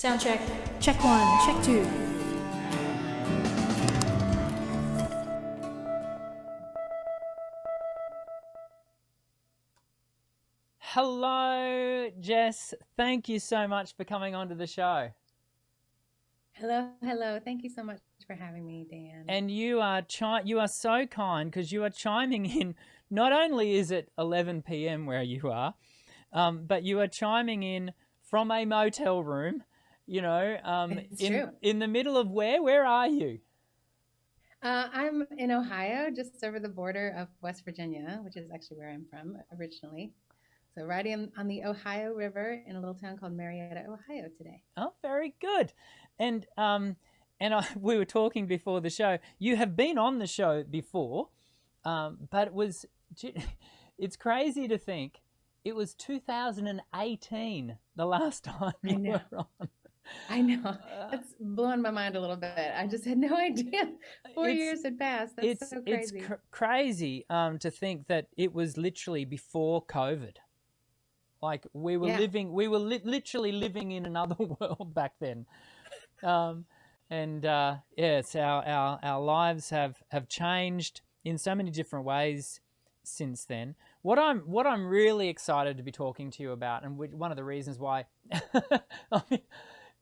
Sound check. Check one, check two. Hello, Jess. Thank you so much for coming onto the show. Hello. Thank you so much for having me, Dan. And you are so kind because you are chiming in. Not only is it 11 p.m. where you are, but you are chiming in from a motel room. It's true. In the middle of where? Where are you? I'm in Ohio, just over the border of West Virginia, which is actually where I'm from originally. So right on the Ohio River in a little town called Marietta, Ohio today. Oh, very good. And we were talking before the show. You have been on the show before, but it's crazy to think it was 2018 the last time you were on. I know. That's blowing my mind a little bit. I just had no idea 4 years had passed. That's so crazy. It's crazy to think that it was literally before COVID. Like we were literally living in another world back then. Yes, our lives have changed in so many different ways since then. What I'm really excited to be talking to you about, and one of the reasons why,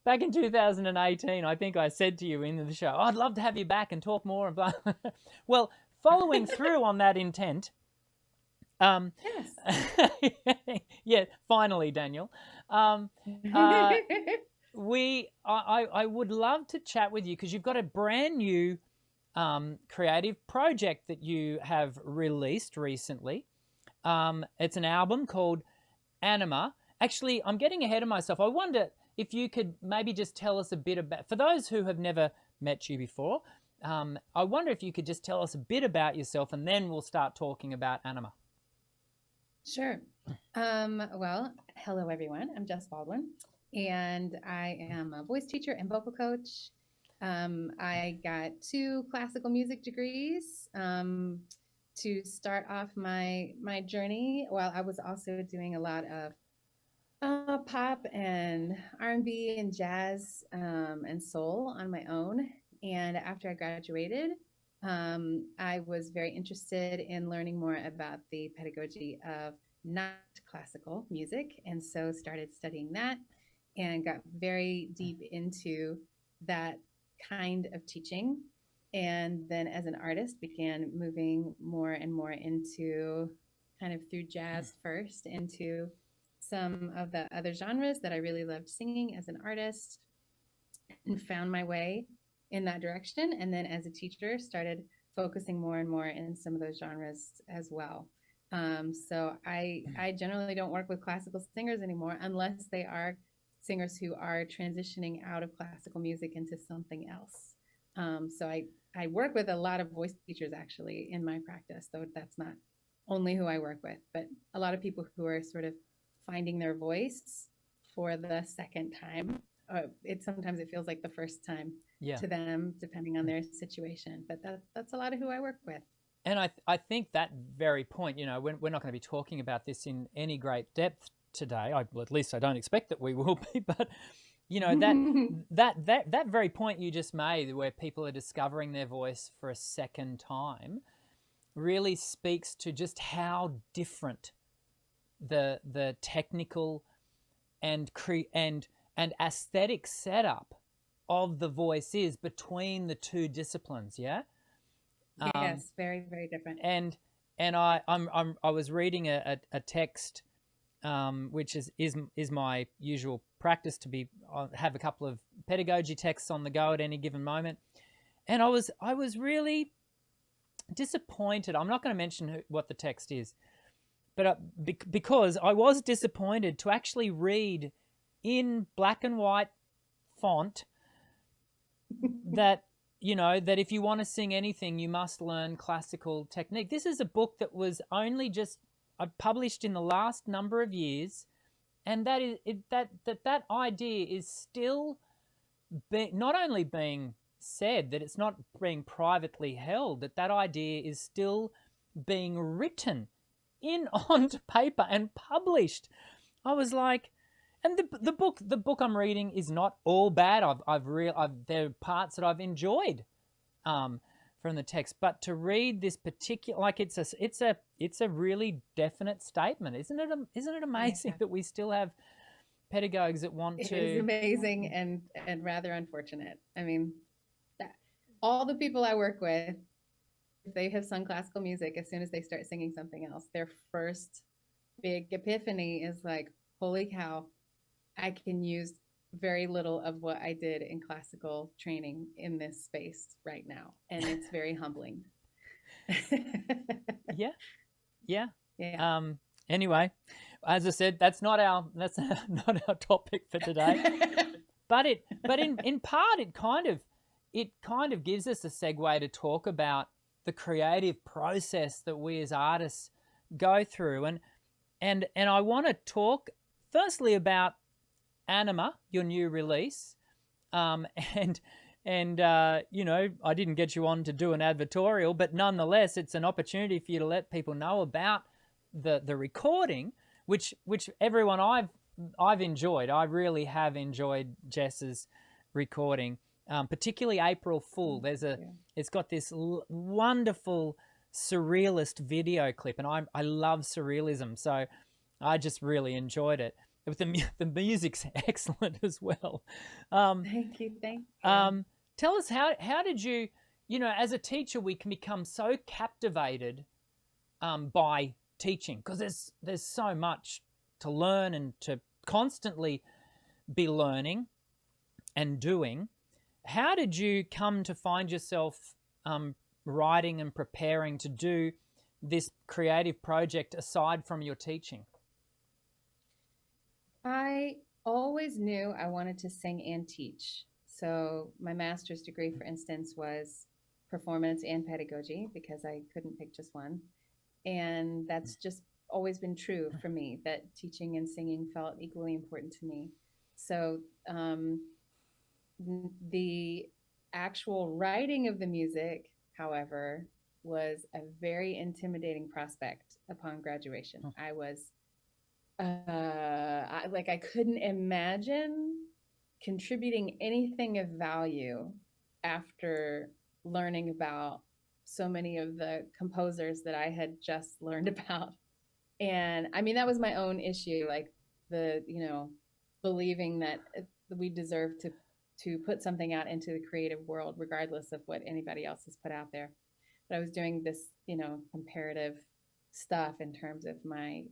back in 2018, I think I said to you in the show, I'd love to have you back and talk more. Blah. Well, following through on that intent. Yes. Yeah, finally, Daniel. I would love to chat with you because you've got a brand new creative project that you have released recently. It's an album called Anima. Actually, I'm getting ahead of myself. I wonder if you could maybe just tell us a bit about, for those who have never met you before, I wonder if you could just tell us a bit about yourself and then we'll start talking about Anima. Sure. Well, hello, everyone. I'm Jess Baldwin, and I am a voice teacher and vocal coach. I got 2 classical music degrees to start off my journey, while I was also doing a lot of pop and R&B and jazz and soul on my own. And after I graduated, I was very interested in learning more about the pedagogy of not classical music, and so started studying that and got very deep into that kind of teaching. And then as an artist began moving more and more into kind of through jazz first into some of the other genres that I really loved singing as an artist, and found my way in that direction. And then as a teacher started focusing more and more in some of those genres as well. So I generally don't work with classical singers anymore unless they are singers who are transitioning out of classical music into something else. So I work with a lot of voice teachers actually in my practice, though that's not only who I work with, but a lot of people who are sort of finding their voice for the second time. Sometimes it feels like the first time to them, depending on their situation. But that's a lot of who I work with. And I think that very point, we're not going to be talking about this in any great depth today. At least I don't expect that we will be. But that very point you just made, where people are discovering their voice for a second time, really speaks to just how different the technical and aesthetic setup of the voice is between the two disciplines. Yeah. Yes, very, very different. And I was reading a text, which is my usual practice to have a couple of pedagogy texts on the go at any given moment, and I was really disappointed. I'm not going to mention what the text is, but because I was disappointed to actually read in black and white font that if you want to sing anything, you must learn classical technique. This is a book that was only just published in the last number of years, and that idea is still not only being said, that it's not being privately held, that idea is still being written onto paper and published. I was like, And the book I'm reading is not all bad. There are parts that I've enjoyed from the text, but to read this particular, like it's a really definite statement, isn't it? Isn't it amazing that we still have pedagogues that want to? It is amazing and rather unfortunate. I mean, all the people I work with, if they have sung classical music, as soon as they start singing something else, their first big epiphany is like, holy cow, I can use very little of what I did in classical training in this space right now. And it's very humbling. Yeah. Anyway, as I said, that's not our topic for today. but in part it kind of gives us a segue to talk about the creative process that we as artists go through. And I want to talk firstly about Anima, your new release, and you know, I didn't get you on to do an advertorial, but nonetheless, it's an opportunity for you to let people know about the recording, which everyone I've enjoyed. I really have enjoyed Jess's recording, particularly April Fool. It's got this wonderful surrealist video clip, and I love surrealism, so I just really enjoyed it. The music's excellent as well. Thank you. Tell us how did you, you know, as a teacher, we can become so captivated by teaching, because there's so much to learn and to constantly be learning and doing. How did you come to find yourself writing and preparing to do this creative project aside from your teaching? I always knew I wanted to sing and teach. So my master's degree, for instance, was performance and pedagogy, because I couldn't pick just one. And that's just always been true for me, that teaching and singing felt equally important to me. So the actual writing of the music, however, was a very intimidating prospect upon graduation. I was I couldn't imagine contributing anything of value after learning about so many of the composers that I had just learned about. And I mean, that was my own issue, like believing that we deserve to put something out into the creative world, regardless of what anybody else has put out there. But I was doing this, comparative stuff in terms of my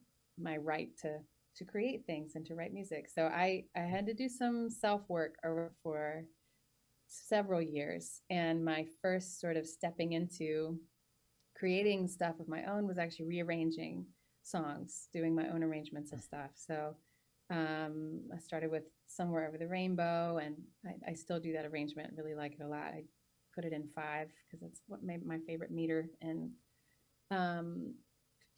right to create things and to write music. So I had to do some self-work for several years. And my first sort of stepping into creating stuff of my own was actually rearranging songs, doing my own arrangements of stuff. So I started with Somewhere Over the Rainbow, and I still do that arrangement, really like it a lot. I put it in 5 because that's what my favorite meter, and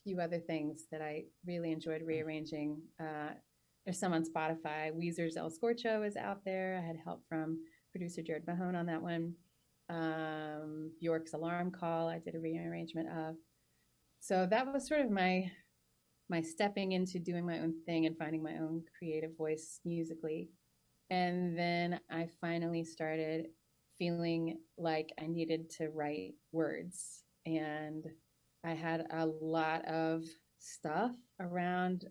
few other things that I really enjoyed rearranging. There's some on Spotify. Weezer's El Scorcho is out there. I had help from producer Jared Mahone on that one. Bjork's Alarm Call I did a rearrangement of. So that was sort of my stepping into doing my own thing and finding my own creative voice musically. And then I finally started feeling like I needed to write words. And I had a lot of stuff around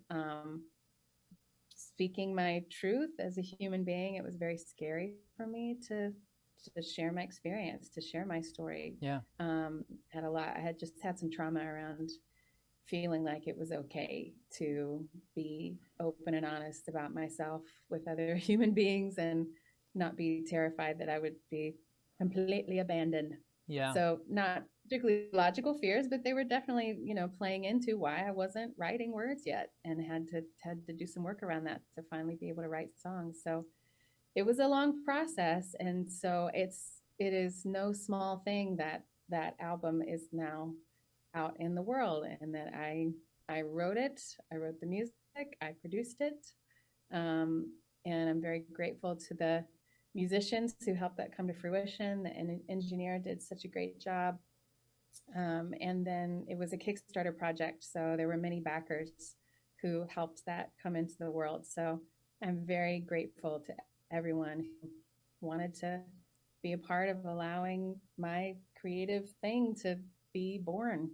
speaking my truth as a human being. It was very scary for me to share my experience, to share my story. Yeah. Had a lot. I had just had some trauma around feeling like it was okay to be open and honest about myself with other human beings and not be terrified that I would be completely abandoned. Yeah. So not particularly logical fears, but they were definitely, playing into why I wasn't writing words yet, and had to do some work around that to finally be able to write songs. So it was a long process. And so it is no small thing that album is now out in the world, and that I wrote it, I wrote the music, I produced it. And I'm very grateful to the musicians who helped that come to fruition. The engineer did such a great job. And then it was a Kickstarter project, so there were many backers who helped that come into the world. So I'm very grateful to everyone who wanted to be a part of allowing my creative thing to be born.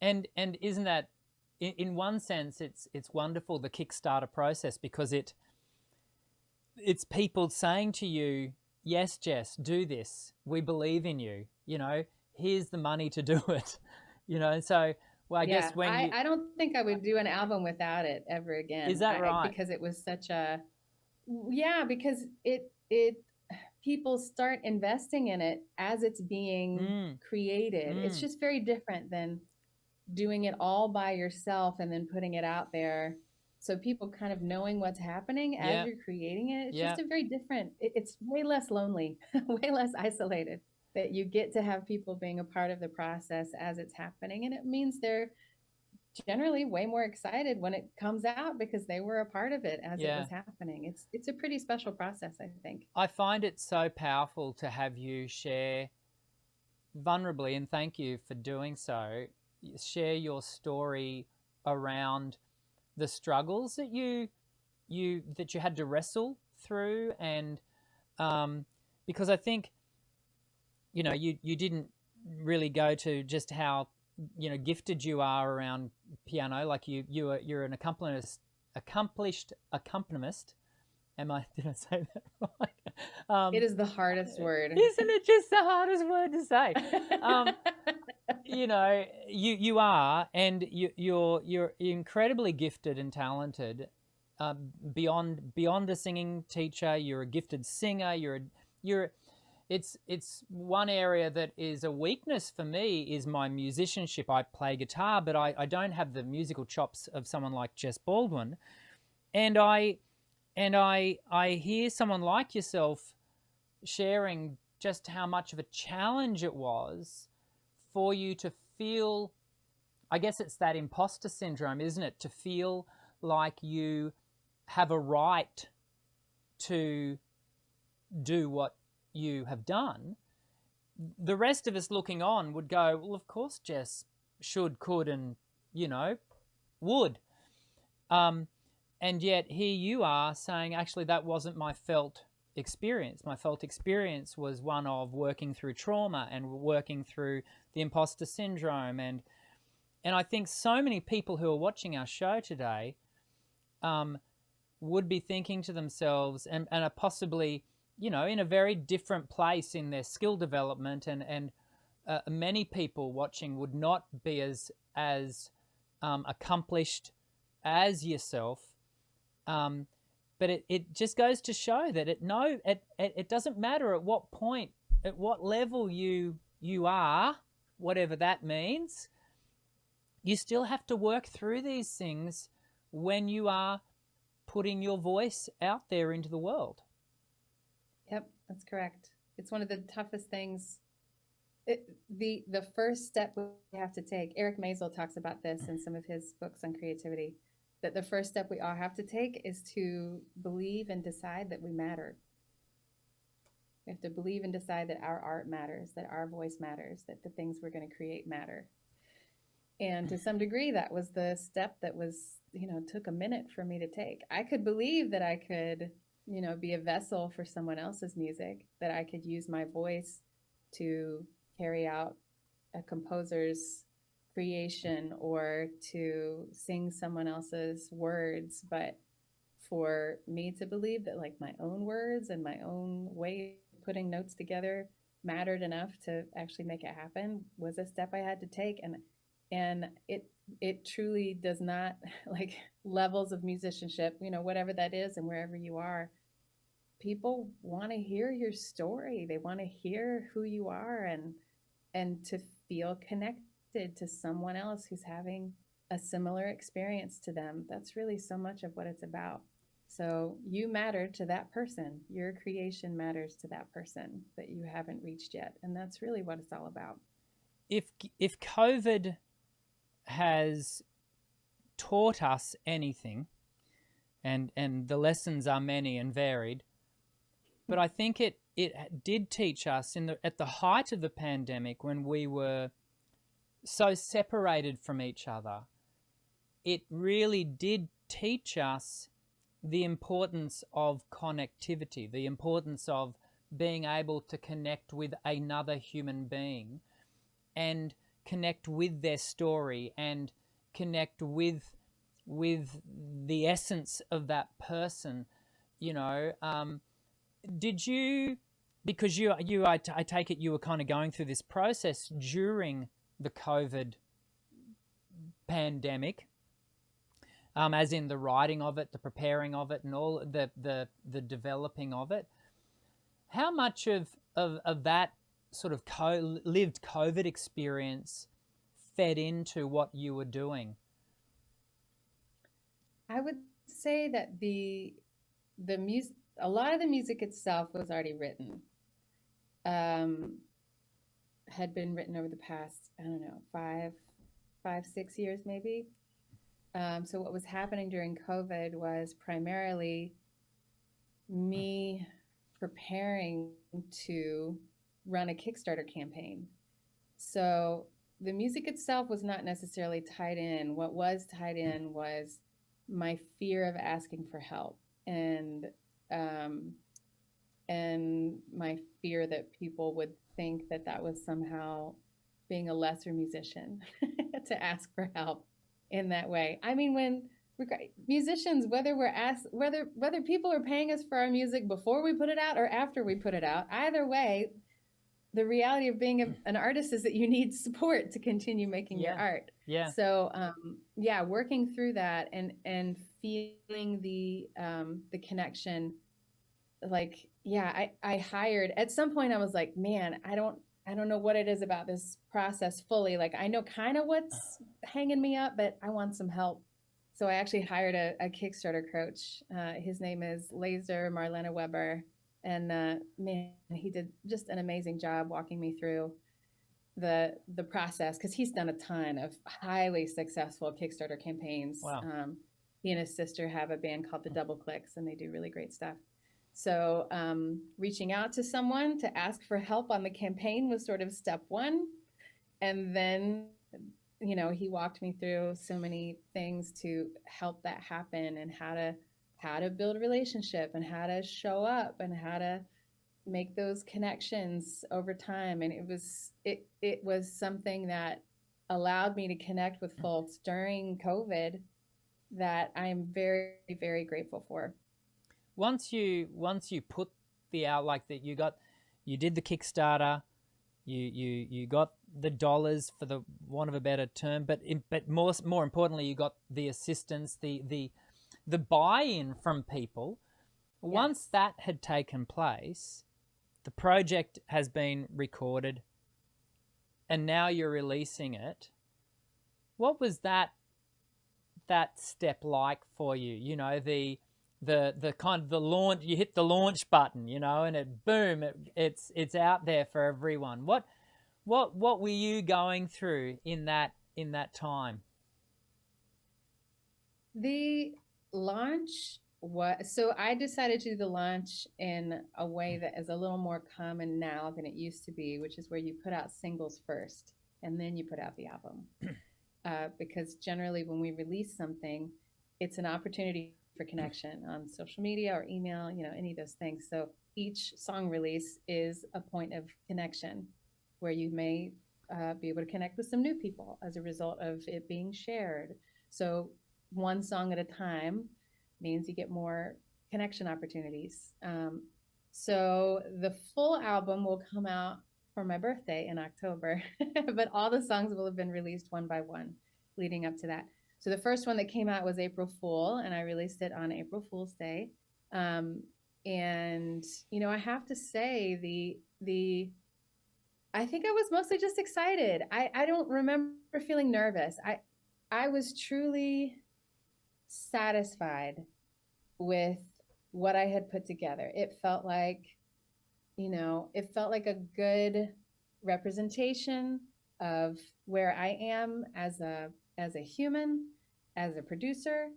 And isn't that, in one sense, it's wonderful, the Kickstarter process, because it's people saying to you, yes, Jess, do this. We believe in you. You know, here's the money to do it. You know, and so, well, I guess when I don't think I would do an album without it ever again. Is that right? Because it was such a, because it people start investing in it as it's being created. It's just very different than doing it all by yourself and then putting it out there. So people kind of knowing what's happening as you're creating it. It's just a very different, it's way less lonely, way less isolated, that you get to have people being a part of the process as it's happening. And it means they're generally way more excited when it comes out because they were a part of it as it was happening. It's a pretty special process, I think. I find it so powerful to have you share vulnerably, and thank you for doing so, share your story around the struggles that you had to wrestle through. And because I think, you know, you didn't really go to just how, you know, gifted you are around piano. Like you're an accomplished accompanist. Did I say that right? It is the hardest word. Isn't it just the hardest word to say? You know, you are, and you're incredibly gifted and talented. Beyond a singing teacher, you're a gifted singer. It's one area that is a weakness for me is my musicianship. I play guitar, but I don't have the musical chops of someone like Jess Baldwin. And I hear someone like yourself sharing just how much of a challenge it was for you to feel, I guess it's that imposter syndrome, isn't it? To feel like you have a right to do what you have done. The rest of us looking on would go, well, of course Jess should, could, and, you know, would. And yet here you are saying, actually, that wasn't my felt experience. My felt experience was one of working through trauma and working through the imposter syndrome. And I think so many people who are watching our show today would be thinking to themselves and are possibly, you know, in a very different place in their skill development, and many people watching would not be as accomplished as yourself. But it just goes to show that it doesn't matter at what point, at what level you are, whatever that means, you still have to work through these things when you are putting your voice out there into the world. Yep, that's correct. It's one of the toughest things. The first step we have to take, Eric Maisel talks about this in some of his books on creativity, that the first step we all have to take is to believe and decide that we matter. We have to believe and decide that our art matters, that our voice matters, that the things we're going to create matter. And to some degree, that was the step that was, you know, took a minute for me to take. I could believe that I could, you know, be a vessel for someone else's music, that I could use my voice to carry out a composer's creation or to sing someone else's words. But for me to believe that like my own words and my own way of putting notes together mattered enough to actually make it happen was a step I had to take. And it truly does not, like, levels of musicianship, you know, whatever that is and wherever you are, people want to hear your story. They want to hear who you are and to feel connected to someone else who's having a similar experience to them. That's really so much of what it's about. So you matter to that person. Your creation matters to that person that you haven't reached yet. And that's really what it's all about. If COVID has taught us anything, and the lessons are many and varied, but I think it did teach us at the height of the pandemic, when we were so separated from each other, it really did teach us the importance of connectivity, the importance of being able to connect with another human being and connect with their story and connect with the essence of that person. You know, did you, because I take it you were kind of going through this process during the COVID pandemic, as in the writing of it, the preparing of it, and all the developing of it. How much of that sort of lived COVID experience fed into what you were doing? I would say that the music, a lot of the music itself was already written. Had been written over the past, I don't know, 6 years maybe. So what was happening during COVID was primarily me preparing to run a Kickstarter campaign. So the music itself was not necessarily tied in. What was tied in was my fear of asking for help and my fear that people would think that that was somehow being a lesser musician to ask for help in that way. I mean, when musicians, whether we're asked, whether people are paying us for our music before we put it out or after we put it out, either way, the reality of being an artist is that you need support to continue making your art. Yeah. So, working through that and feeling the connection, like, I hired, at some point I was like, man, I don't know what it is about this process fully. Like, I know kind of what's hanging me up, but I want some help. So I actually hired a Kickstarter coach. His name is Laser Marlena Weber. And man, he did just an amazing job walking me through the process, because he's done a ton of highly successful Kickstarter campaigns. Wow. He and his sister have a band called the Double Clicks, and they do really great stuff. So reaching out to someone to ask for help on the campaign was sort of step one. And then, you know, he walked me through so many things to help that happen, and how to build a relationship, and how to show up, and how to make those connections over time. And it was something that allowed me to connect with folks during COVID that I'm very, very grateful for. Once you put the out, like that, you did the Kickstarter, you got the dollars, for the want of a better term, but more importantly, you got the assistance, the buy-in from people. Yes. Once that had taken place, the project has been recorded, and now you're releasing it. What was that step like for you? You know, the kind of the launch, you hit the launch button, you know, and it boom, it's out there for everyone. What were you going through in that time? The launch so I decided to do the launch in a way that is a little more common now than it used to be, which is where you put out singles first and then you put out the album. Because generally when we release something, it's an opportunity for connection on social media or email, you know, any of those things. So each song release is a point of connection where you may be able to connect with some new people as a result of it being shared. So one song at a time means you get more connection opportunities. So the full album will come out for my birthday in October, but all the songs will have been released one by one leading up to that. So the first one that came out was April Fool, and I released it on April Fool's Day. And, you know, I have to say I think I was mostly just excited. I don't remember feeling nervous. I was truly satisfied with what I had put together. It felt like, you know, a good representation of where I am as a human, as a producer,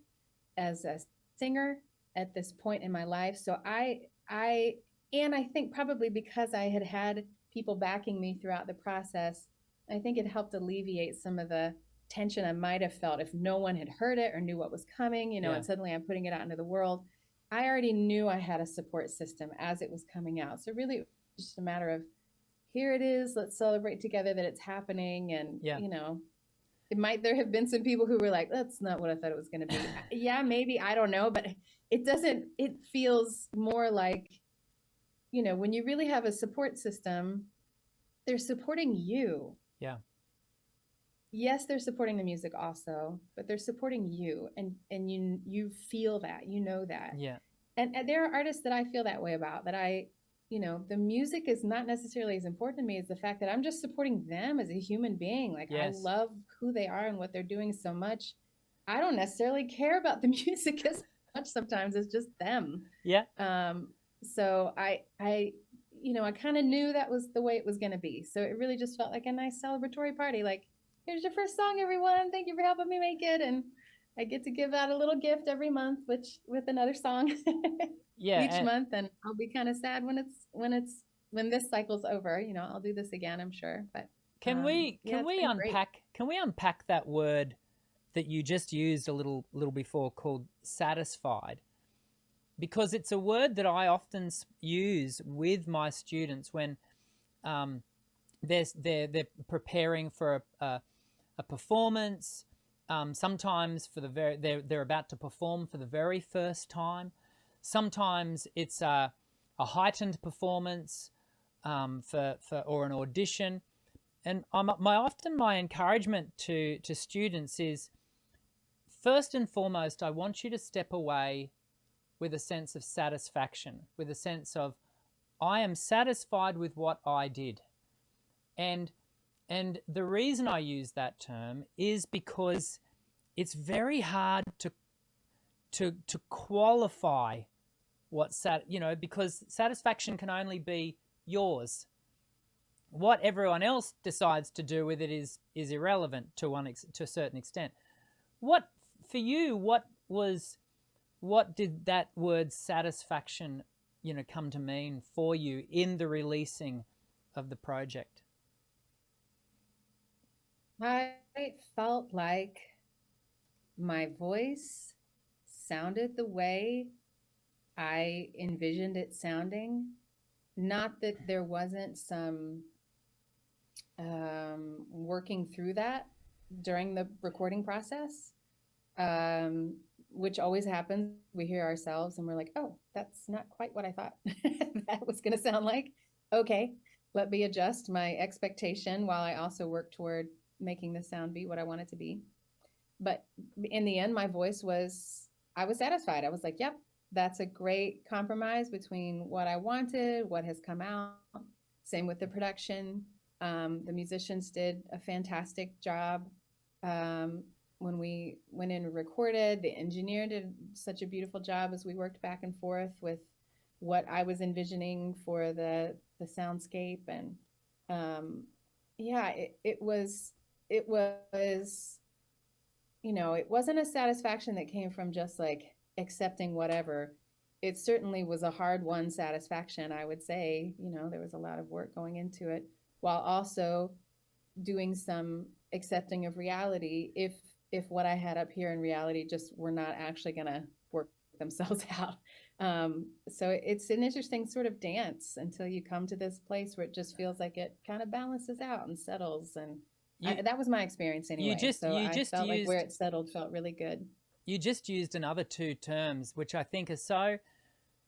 as a singer at this point in my life. So I think probably because I had people backing me throughout the process, I think it helped alleviate some of the tension I might have felt if no one had heard it or knew what was coming, you know, and suddenly I'm putting it out into the world. I already knew I had a support system as it was coming out. So really, it was just a matter of, here it is. Let's celebrate together that it's happening. And, Yeah. there have been some people who were like, that's not what I thought it was going to be. Yeah, maybe, I don't know, but it feels more like, when you really have a support system, they're supporting you. Yeah. Yes, they're supporting the music also, but they're supporting you, and you feel that, that. Yeah. And there are artists that I feel that way about, that the music is not necessarily as important to me as the fact that I'm just supporting them as a human being. Like, Yes. I love who they are and what they're doing so much. I don't necessarily care about the music as much sometimes. It's just them. Yeah. So I kind of knew that was the way it was going to be. So it really just felt like a nice celebratory party. Like, here's your first song, everyone. Thank you for helping me make it. And I get to give out a little gift every month, with another song each month. And I'll be kind of sad when this cycle's over. I'll do this again, I'm sure. But can we unpack that word that you just used a little before, called satisfied? Because it's a word that I often use with my students when they're preparing for a performance. Sometimes they're about to perform for the very first time. Sometimes it's a heightened performance or an audition. And my encouragement to students is, first and foremost, I want you to step away with a sense of satisfaction, with a sense of, I am satisfied with what I did. And the reason I use that term is because it's very hard to qualify because satisfaction can only be yours. What everyone else decides to do with it is irrelevant to a certain extent. What did that word satisfaction, come to mean for you in the releasing of the project? I felt like my voice sounded the way I envisioned it sounding. Not that there wasn't some working through that during the recording process, which always happens. We hear ourselves and we're like, oh, that's not quite what I thought that was going to sound like. Okay, let me adjust my expectation while I also work toward making the sound be what I want it to be. But in the end, my voice I was satisfied. I was like, yep, that's a great compromise between what I wanted, what has come out. Same with the production. The musicians did a fantastic job. When we went in and recorded, the engineer did such a beautiful job as we worked back and forth with what I was envisioning for the soundscape. And it was, it wasn't a satisfaction that came from just like accepting whatever. It certainly was a hard-won satisfaction, I would say. There was a lot of work going into it, while also doing some accepting of reality if what I had up here in reality just were not actually going to work themselves out. So it's an interesting sort of dance until you come to this place where it just feels like it kind of balances out and settles. And that was my experience anyway. I felt like where it settled felt really good. You just used another two terms, which I think are so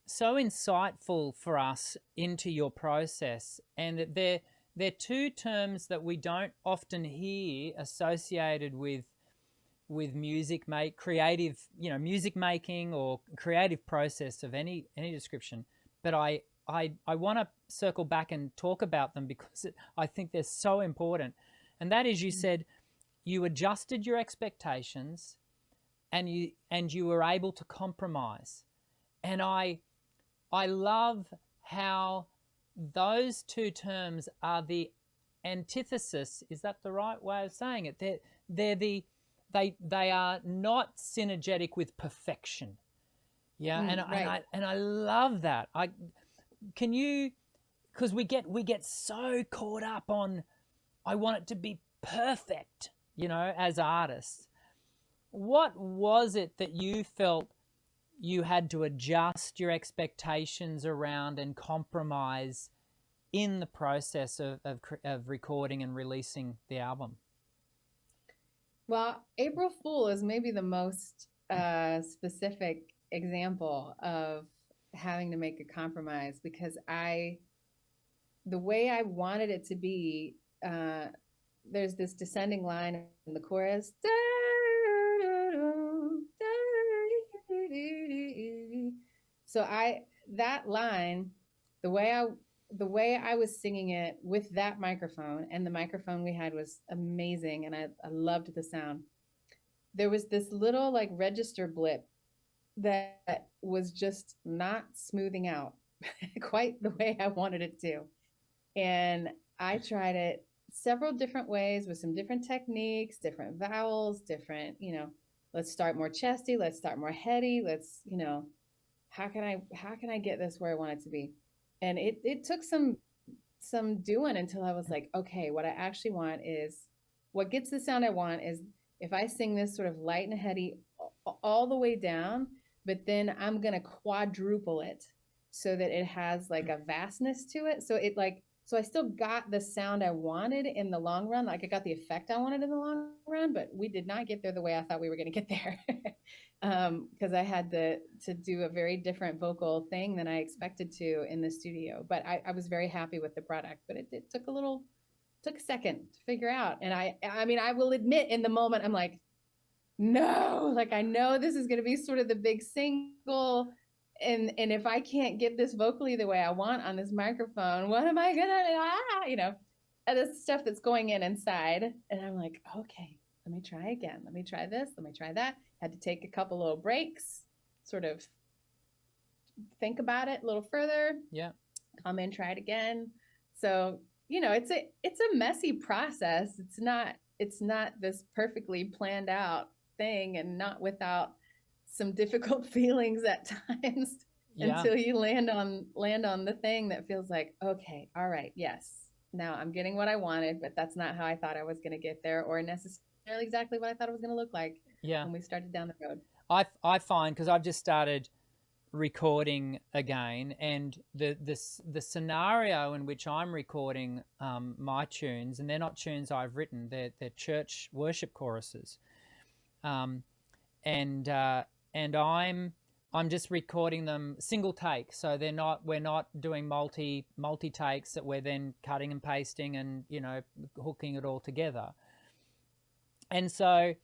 insightful for us into your process. And they're two terms that we don't often hear associated with music music making or creative process of any description. But I want to circle back and talk about them because I think they're so important. And that is, you said you adjusted your expectations and you were able to compromise. And I love how those two terms are the antithesis. Is that the right way of saying it? They are not synergetic with perfection. Yeah. Right. And I love that. Because we get so caught up on, I want it to be perfect, as artists. What was it that you felt you had to adjust your expectations around and compromise in the process of recording and releasing the album? Well, April Fool is maybe the most specific example of having to make a compromise, because the way I wanted it to be, there's this descending line in the chorus. So that line, the way I was singing it with that microphone, and the microphone we had was amazing, and I loved the sound. There was this little like register blip that was just not smoothing out quite the way I wanted it to. And I tried it several different ways with some different techniques, different vowels, different, let's start more chesty, let's start more heady, let's, how can I get this where I want it to be? And it took some doing until I was like, okay, what I actually want is, what gets the sound I want is if I sing this sort of light and heady all the way down, but then I'm going to quadruple it so that it has like a vastness to it. So I still got the sound I wanted in the long run. Like I got the effect I wanted in the long run, but we did not get there the way I thought we were going to get there. Because I had to do a very different vocal thing than I expected to in the studio. But I was very happy with the product, but it took a second to figure out. And I mean, I will admit in the moment, I'm like, no, like I know this is going to be sort of the big single. And if I can't get this vocally the way I want on this microphone, what am I gonna, and this stuff that's going inside. And I'm like, okay, let me try again. Let me try this. Let me try that. Had to take a couple little breaks, sort of think about it a little further. Yeah. Come in, try it again. So, it's a messy process. It's not this perfectly planned out thing, and not without some difficult feelings at times. Yeah. Until you land on the thing that feels like, okay, all right, yes, now I'm getting what I wanted, but that's not how I thought I was going to get there, or necessarily exactly what I thought it was going to look like. Yeah. When we started down the road. I find, because I've just started recording again, and the scenario in which I'm recording my tunes, and they're not tunes I've written, they're church worship choruses, and I'm just recording them single take, so we're not doing multi takes that we're then cutting and pasting and hooking it all together. And so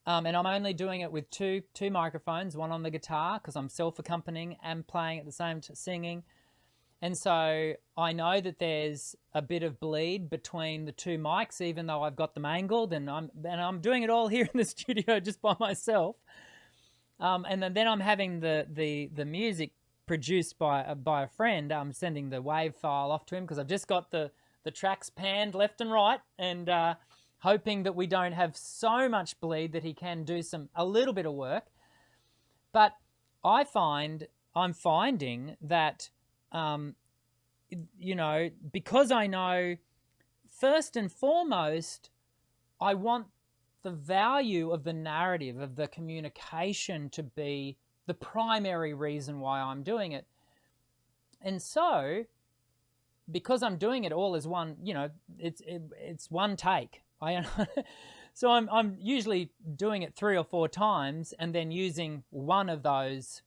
and I'm only doing it with two microphones, one on the guitar because I'm self-accompanying and playing at the same singing. And so I know that there's a bit of bleed between the two mics, even though I've got them angled, and I'm doing it all here in the studio just by myself. And then I'm having the music produced by a friend. I'm sending the WAV file off to him because I've just got the tracks panned left and right, and hoping that we don't have so much bleed that he can do a little bit of work. But I'm finding that, because I know, first and foremost, I want the value of the narrative, of the communication, to be the primary reason why I'm doing it. And so, because I'm doing it all as one, it's one take. So I'm usually doing it 3 or 4 times and then using one of those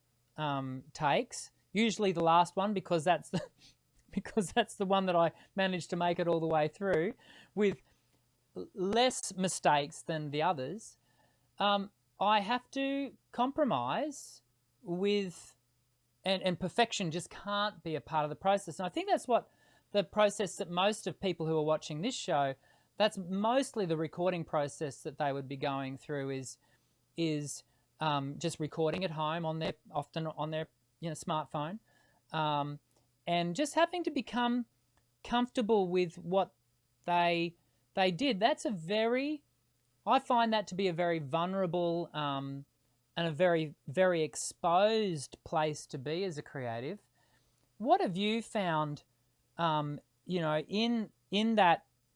takes, usually the last one, because that's the one that I managed to make it all the way through with less mistakes than the others. I have to compromise with, and perfection just can't be a part of the process. And I think that's what the process that most of people who are watching this show, that's mostly the recording process that they would be going through, is just recording at home often on their smartphone, and just having to become comfortable with what they did. I find that to be a very vulnerable and a very, very exposed place to be as a creative. What have you found, in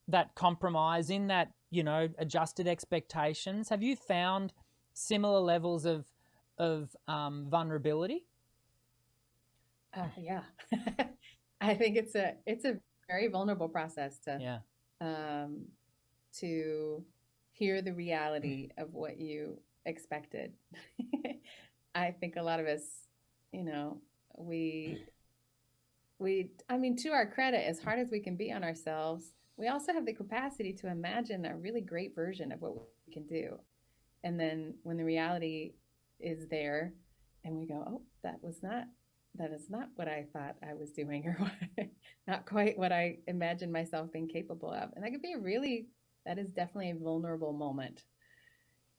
that compromise, in that, adjusted expectations? Have you found similar levels of of vulnerability? Yeah. I think it's a very vulnerable process Yeah. um, to hear the reality of what you expected. I think a lot of us, you know, we I mean, to our credit, as hard as we can be on ourselves, we also have the capacity to imagine a really great version of what we can do. And then when the reality is there and we go, oh, that is not what I thought I was doing, or not quite what I imagined myself being capable of. And that is definitely a vulnerable moment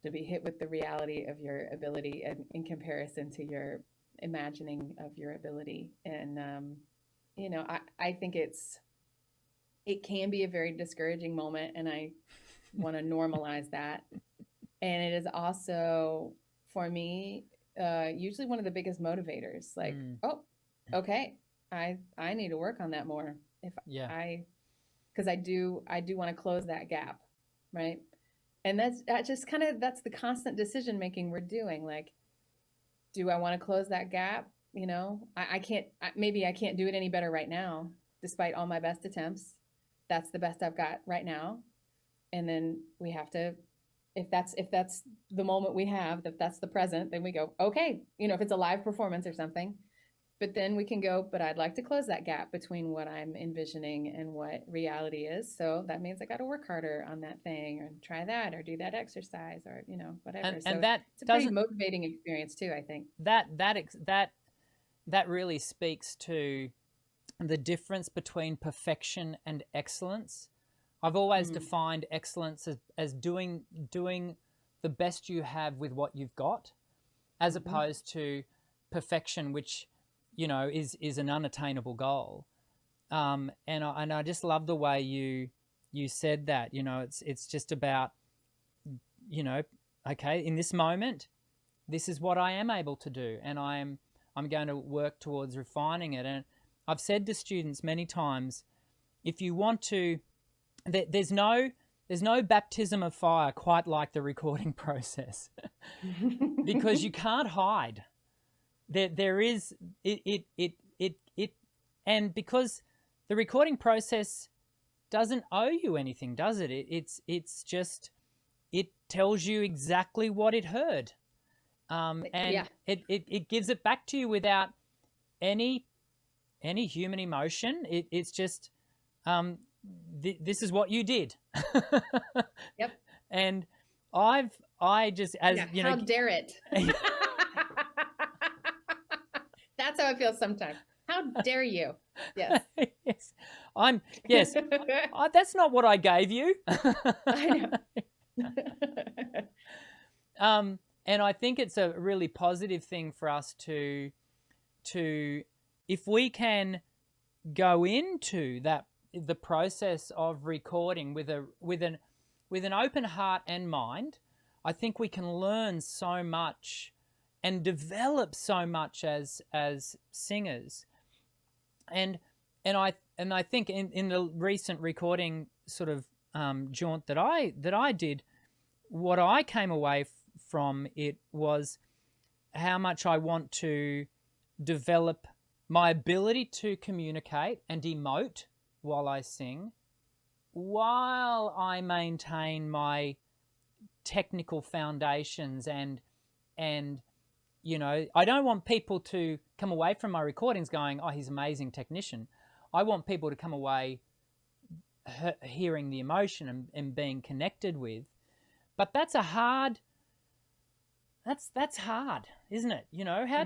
to be hit with the reality of your ability in comparison to your imagining of your ability. And, I think it can be a very discouraging moment, and I want to normalize that. And it is also, for me, usually one of the biggest motivators. Like, oh, okay, I need to work on that more. Because I do want to close that gap, right? And that's the constant decision making we're doing. Like, do I want to close that gap? I can't. Maybe I can't do it any better right now, despite all my best attempts. That's the best I've got right now. And then we have to, if that's the moment we have, if that's the present, then we go, okay, if it's a live performance or something, but then we can go, but I'd like to close that gap between what I'm envisioning and what reality is. So that means I got to work harder on that thing, or try that, or do that exercise, or, whatever. And so that it's a pretty motivating experience too, I think. That really speaks to the difference between perfection and excellence. I've always defined excellence as doing the best you have with what you've got, as opposed to perfection, which is an unattainable goal. And I just love the way you said that. It's just about, okay, in this moment, this is what I am able to do, and I'm going to work towards refining it. And I've said to students many times, if you want to, there's no baptism of fire quite like the recording process, because you can't hide. There is it, and because the recording process doesn't owe you anything, does it? It's just, it tells you exactly what it heard, and it gives it back to you without any human emotion. It's just, this is what you did. Yep. And I just, as how dare it? That's how I feel sometimes. How dare you? Yes. Yes. That's not what I gave you. I know. And I think it's a really positive thing for us to, if we can go into the process of recording with an open heart and mind, I think we can learn so much and develop so much as singers. And I think in the recent recording sort of jaunt that I did, what I came away from it was how much I want to develop my ability to communicate and emote while I sing, while I maintain my technical foundations and I don't want people to come away from my recordings going, oh, he's an amazing technician. I want people to come away hearing the emotion and being connected with. But that's hard, isn't it? How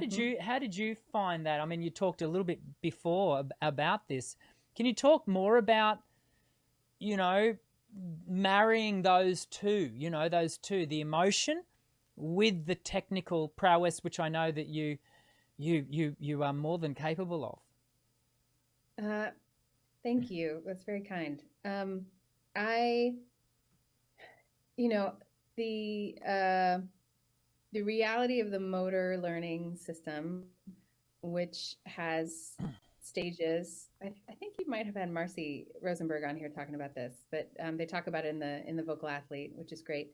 did you find that? I mean, you talked a little bit before about this. Can you talk more about, marrying those two, the emotion with the technical prowess, which I know that you are more than capable of? Thank you. That's very kind. The reality of the motor learning system, which has stages. I think you might have had Marcy Rosenberg on here talking about this, but they talk about it in the Vocal Athlete, which is great.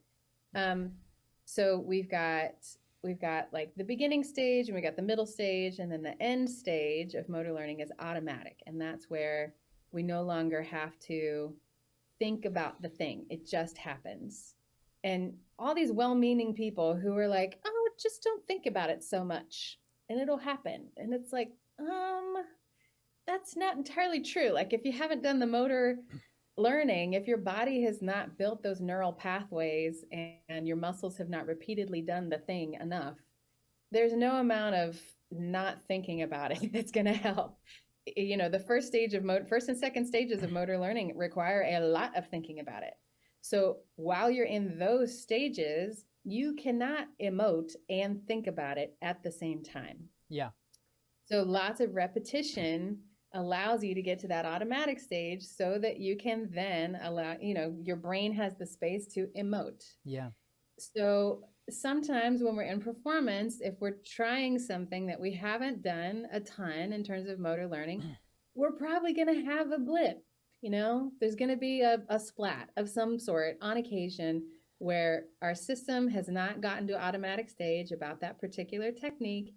So we've got we've got like the beginning stage and we got the middle stage, and then the end stage of motor learning is automatic. And that's where we no longer have to think about the thing. It just happens. And all these well-meaning people who are like, oh, just don't think about it so much and it'll happen. And it's like, that's not entirely true. Like if you haven't done the motor learning, if your body has not built those neural pathways and your muscles have not repeatedly done the thing enough, there's no amount of not thinking about it that's going to help. You know, the first and second stages of motor learning require a lot of thinking about it. So while you're in those stages, you cannot emote and think about it at the same time. Yeah. So lots of repetition allows you to get to that automatic stage so that you can then allow, you know, your brain has the space to emote. Yeah. So sometimes when we're in performance, if we're trying something that we haven't done a ton in terms of motor learning, we're probably going to have a blip. You know, there's going to be a splat of some sort on occasion where our system has not gotten to automatic stage about that particular technique,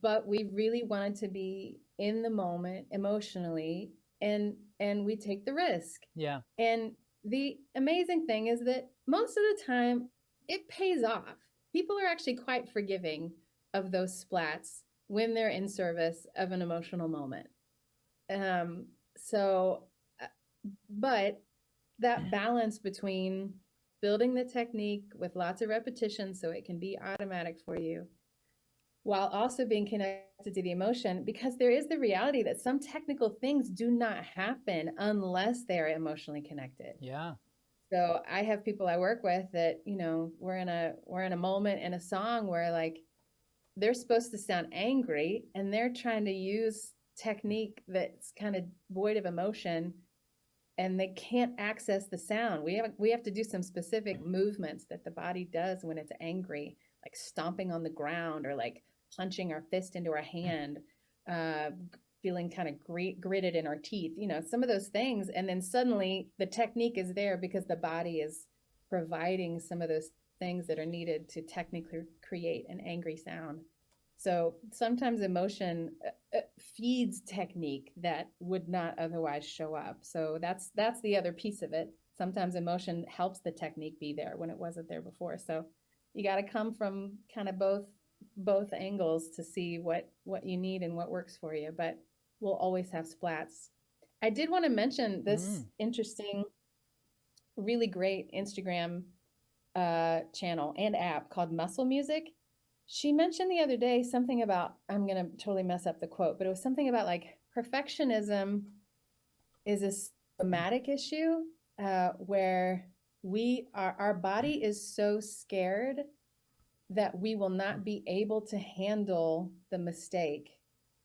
but we really wanted to be in the moment emotionally, and we take the risk. Yeah. And the amazing thing is that most of the time it pays off. People are actually quite forgiving of those splats when they're in service of an emotional moment. But that balance between building the technique with lots of repetition so it can be automatic for you, while also being connected to the emotion, because there is the reality that some technical things do not happen unless they're emotionally connected. Yeah. So I have people I work with that, you know, we're in a moment in a song where like they're supposed to sound angry and they're trying to use technique that's kind of void of emotion, and they can't access the sound. We have to do some specific movements that the body does when it's angry, like stomping on the ground or like punching our fist into our hand, feeling kind of gritted in our teeth, you know, some of those things. And then suddenly the technique is there because the body is providing some of those things that are needed to technically create an angry sound. So sometimes emotion feeds technique that would not otherwise show up. So that's the other piece of it. Sometimes emotion helps the technique be there when it wasn't there before. So you got to come from kind of both angles to see what you need and what works for you. But we'll always have splats. I did want to mention this interesting, really great Instagram channel and app called Muscle Music. She mentioned the other day something about, I'm going to totally mess up the quote, but it was something about like perfectionism is a somatic issue where our body is so scared that we will not be able to handle the mistake,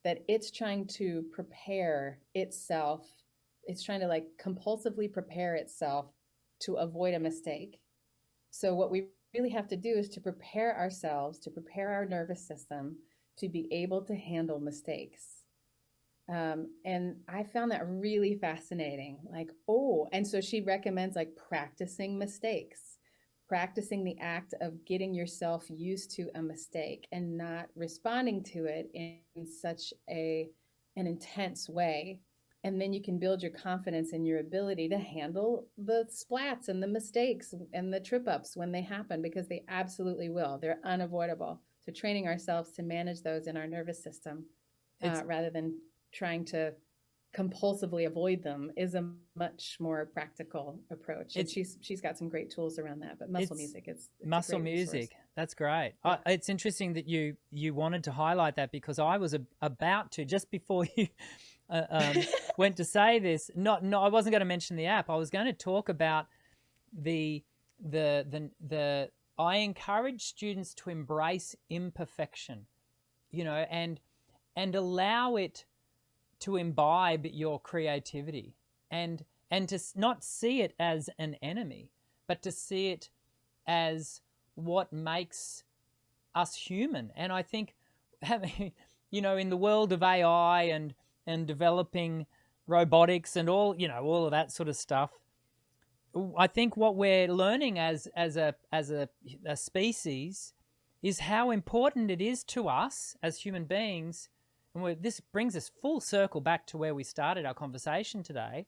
that it's trying to prepare itself. It's trying to like compulsively prepare itself to avoid a mistake. So what we really have to do is to prepare ourselves, to prepare our nervous system to be able to handle mistakes. And I found that really fascinating. Like, and so she recommends like practicing mistakes, practicing the act of getting yourself used to a mistake and not responding to it in such an intense way. And then you can build your confidence in your ability to handle the splats and the mistakes and the trip ups when they happen, because they absolutely will. They're unavoidable. So training ourselves to manage those in our nervous system rather than trying to compulsively avoid them is a much more practical approach. And she's got some great tools around that. But muscle music, it's muscle music. That's great. Yeah. It's interesting that you wanted to highlight that, because I was about to, just before you went to say this. No, I wasn't going to mention the app. I was going to talk about the I encourage students to embrace imperfection, you know, and allow it to imbibe your creativity, and to not see it as an enemy, but to see it as what makes us human. And I think having, you know, in the world of AI and developing robotics and all of that sort of stuff, I think what we're learning as a species is how important it is to us as human beings. And this brings us full circle back to where we started our conversation today.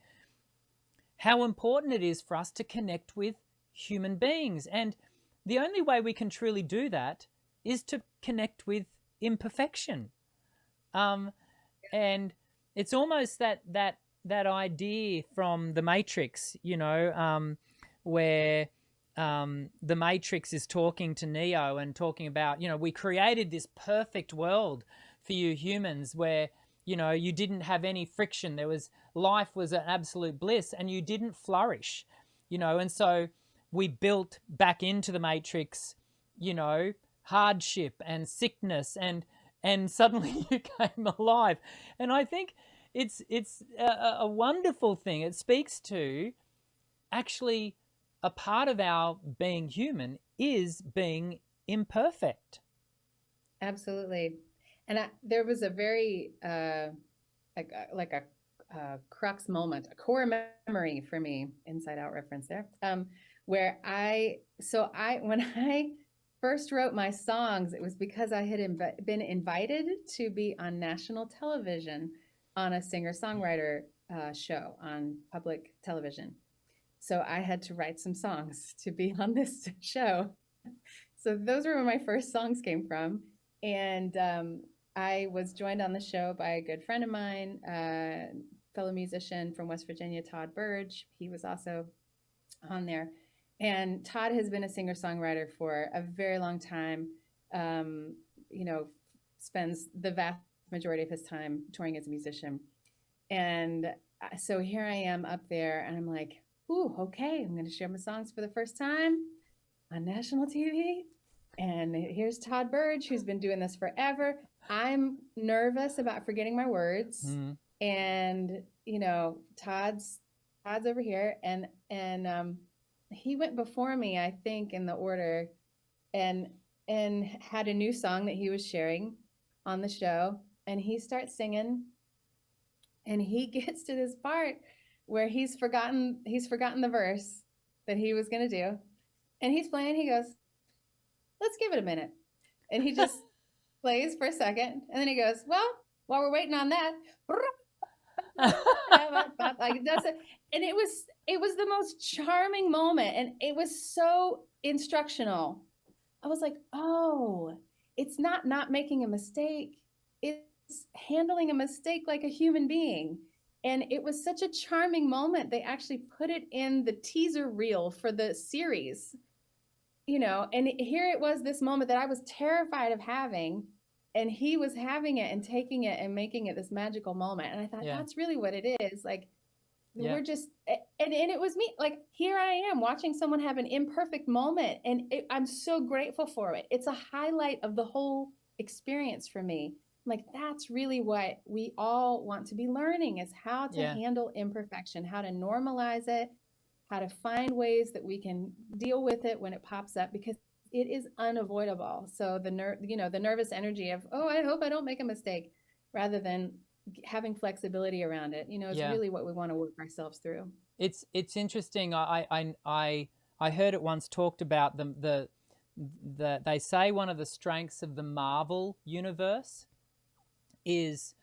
How important it is for us to connect with human beings. And the only way we can truly do that is to connect with imperfection. And it's almost that idea from the Matrix, where the Matrix is talking to Neo and talking about, we created this perfect world for you humans where, you didn't have any friction. Life was an absolute bliss and you didn't flourish, and so we built back into the Matrix, hardship and sickness and suddenly you came alive. And I think it's a wonderful thing. It speaks to actually a part of our being human is being imperfect. Absolutely. And there was a very like a crux moment, a core memory for me, Inside Out reference there, where when I first wrote my songs, it was because I had been invited to be on national television on a singer-songwriter show on public television. So I had to write some songs to be on this show. So those were where my first songs came from. And I was joined on the show by a good friend of mine, fellow musician from West Virginia, Todd Burge. He was also on there. And Todd has been a singer-songwriter for a very long time, spends the vast majority of his time touring as a musician. And so here I am up there and I'm like, ooh, okay, I'm going to share my songs for the first time on national TV. And here's Todd Burge, who's been doing this forever. I'm nervous about forgetting my words. Mm-hmm. And, Todd's over here. And he went before me, I think, in the order and had a new song that he was sharing on the show. And he starts singing and he gets to this part where he's forgotten the verse that he was going to do. And he's playing, he goes, let's give it a minute. And he just plays for a second. And then he goes, well, while we're waiting on that, like does it. And it was the most charming moment. And it was so instructional. I was like, oh, it's not making a mistake. It's handling a mistake like a human being. And it was such a charming moment. They actually put it in the teaser reel for the series, and here it was, this moment that I was terrified of having, and he was having it and taking it and making it this magical moment. And I thought, that's really what it is. Like, we're just, and it was me, like, here I am watching someone have an imperfect moment. And I'm so grateful for it. It's a highlight of the whole experience for me. Like, that's really what we all want to be learning, is how to handle imperfection, how to normalize it, how to find ways that we can deal with it when it pops up, because it is unavoidable. So the nervous energy of, oh, I hope I don't make a mistake, rather than having flexibility around it, is really what we want to work ourselves through. It's interesting. I heard it once talked about they say one of the strengths of the Marvel universe is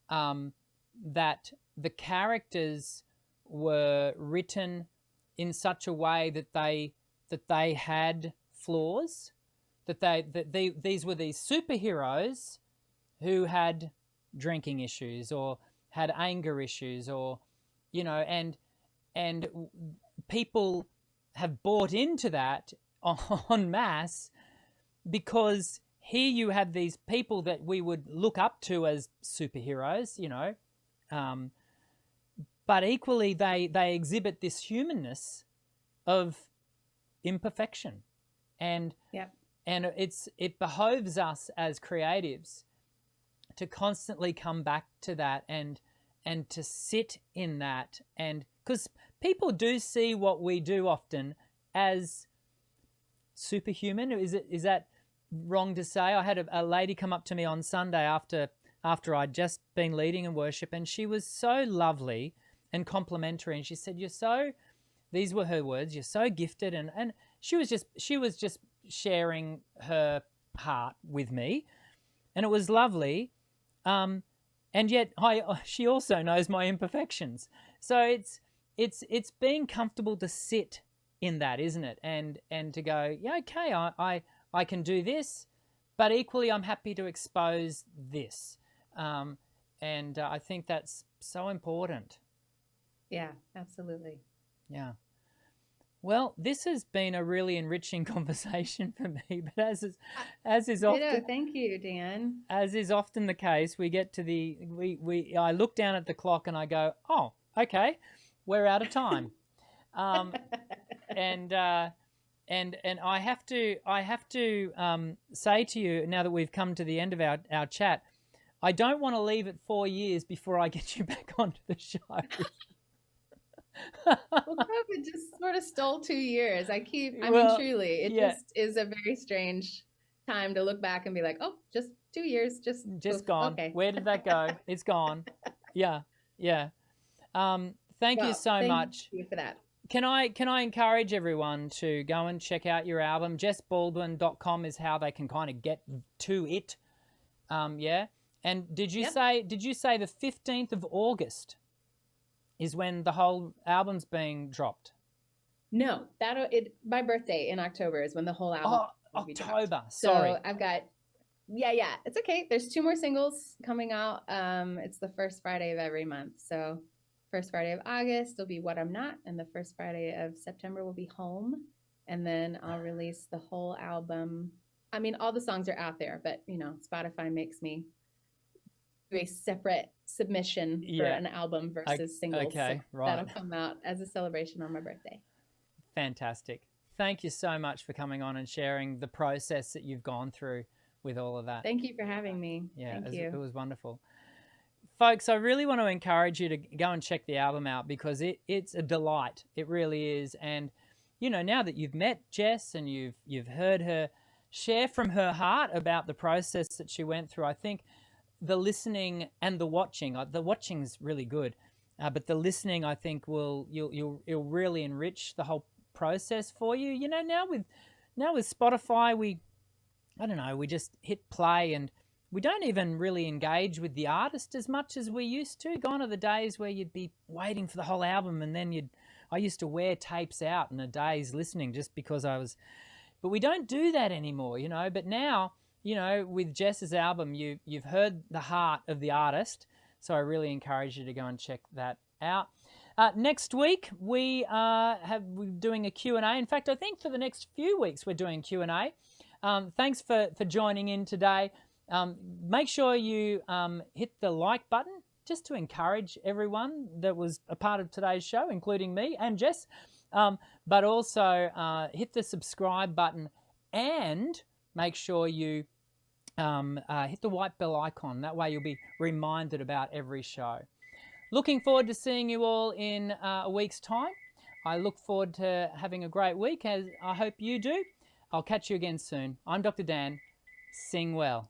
that the characters were written in such a way that they had flaws, that these were these superheroes who had drinking issues or had anger issues, or and people have bought into that en masse, because here you have these people that we would look up to as superheroes, but equally they exhibit this humanness of imperfection, and it behoves us as creatives to constantly come back to that and to sit in that, and because people do see what we do often as superhuman. Is that wrong to say? I had a lady come up to me on Sunday after I'd just been leading in worship, and she was so lovely and complimentary, and she said, these were her words, you're so gifted, and she was just sharing her heart with me, and it was lovely. And yet she also knows my imperfections. So it's being comfortable to sit in that, isn't it? And to go, yeah, okay, I can do this, but equally I'm happy to expose this. And I think that's so important. Yeah, absolutely. Yeah. Well, this has been a really enriching conversation for me, but as is often, thank you, Dan. as is often the case, we get to I look down at the clock and I go, oh, okay, we're out of time. And I have to say to you, now that we've come to the end of our chat, I don't want to leave it 4 years before I get you back onto the show. Well, COVID just sort of stole 2 years. Truly, it just is a very strange time to look back and be like, oh, just 2 years, just gone. Okay. Where did that go? It's gone. Yeah. Thank you so much. Thank you for that. Can I encourage everyone to go and check out your album? JessBaldwin.com is how they can kind of get to it. Yeah. And did you say the 15th of August is when the whole album's being dropped? No, my birthday in October is when the whole album will be dropped. October. Sorry. So I've got it's okay. There's 2 more singles coming out. It's the first Friday of every month. So first Friday of August will be What I'm Not, and the first Friday of September will be Home. And then I'll release the whole album. I mean, all the songs are out there, but Spotify makes me do a separate submission for an album versus singles. Okay, so right. That'll come out as a celebration on my birthday. Fantastic. Thank you so much for coming on and sharing the process that you've gone through with all of that. Thank you for having me. Yeah, Thank you. It was wonderful. Folks, I really want to encourage you to go and check the album out because it's a delight. It really is. And, now that you've met Jess and you've heard her share from her heart about the process that she went through, I think the listening and the watching's really good, but the listening, I think, you'll really enrich the whole process for you. Now with Spotify, we just hit play and we don't even really engage with the artist as much as we used to. Gone are the days where you'd be waiting for the whole album and then I used to wear tapes out in a day's listening just because but we don't do that anymore, But now, with Jess's album, you've heard the heart of the artist, so I really encourage you to go and check that out. Next week, we're doing a Q&A. In fact, I think for the next few weeks, we're doing Q&A. Thanks for joining in today. Make sure you hit the like button just to encourage everyone that was a part of today's show, including me and Jess, but also hit the subscribe button and make sure you hit the white bell icon. That way you'll be reminded about every show. Looking forward to seeing you all in a week's time. I look forward to having a great week, as I hope you do. I'll catch you again soon. I'm Dr. Dan. Sing well.